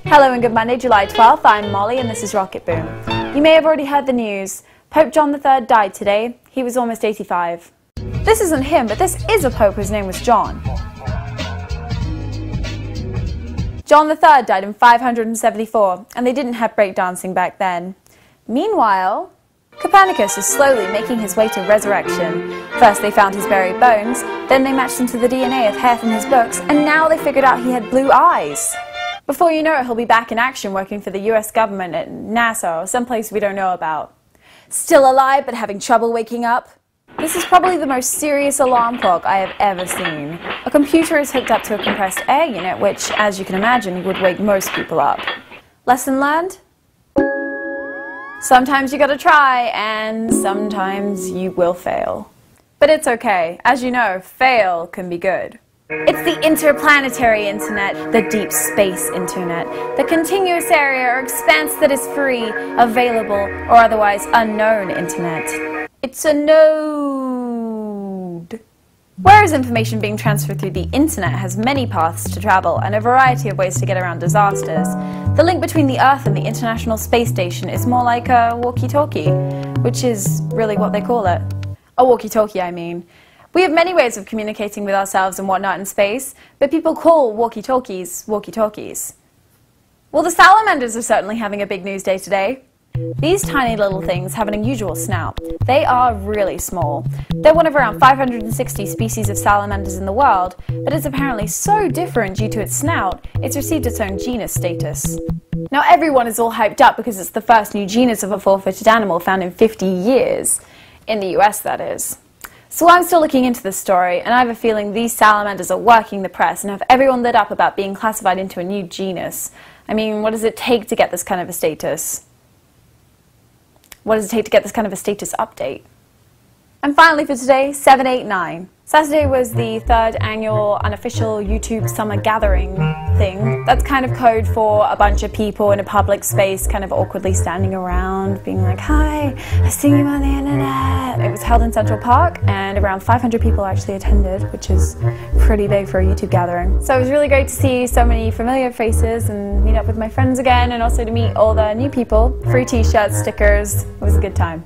Hello and good Monday, July 12th. I'm Molly and this is RocketBoom. You may have already heard the news. Pope John III died today. He was almost 85. This isn't him, but this is a pope whose name was John. John III died in 574, and they didn't have breakdancing back then. Meanwhile, Copernicus is slowly making his way to resurrection. First they found his buried bones, then they matched them to the DNA of hair from his books, and now they figured out he had blue eyes. Before you know it, he'll be back in action working for the US government at NASA or someplace we don't know about. Still alive but having trouble waking up? This is probably the most serious alarm clock I have ever seen. A computer is hooked up to a compressed air unit which, as you can imagine, would wake most people up. Lesson learned? Sometimes you gotta try, and sometimes you will fail. But it's okay. As you know, fail can be good. It's the interplanetary internet, the deep space internet, the continuous area or expanse that is free, available, or otherwise unknown internet. It's a node. Whereas information being transferred through the internet has many paths to travel and a variety of ways to get around disasters, the link between the Earth and the International Space Station is more like a walkie-talkie, which is really what they call it. A walkie-talkie, I mean. We have many ways of communicating with ourselves and whatnot in space, but people call walkie-talkies walkie-talkies. Well, the salamanders are certainly having a big news day today. These tiny little things have an unusual snout. They are really small. They're one of around 560 species of salamanders in the world, but it's apparently so different due to its snout, it's received its own genus status. Now everyone is all hyped up because it's the first new genus of a four-footed animal found in 50 years. In the US, that is. So I'm still looking into this story, and I have a feeling these salamanders are working the press and have everyone lit up about being classified into a new genus. I mean, what does it take to get this kind of a status? What does it take to get this kind of a status update? And finally for today, 789. Saturday was the third annual unofficial YouTube summer gathering thing. That's kind of code for a bunch of people in a public space kind of awkwardly standing around being like, "Hi, I see you on the internet." It was held in Central Park and around 500 people actually attended, which is pretty big for a YouTube gathering. So it was really great to see so many familiar faces and meet up with my friends again, and also to meet all the new people. Free t-shirts, stickers. It was a good time.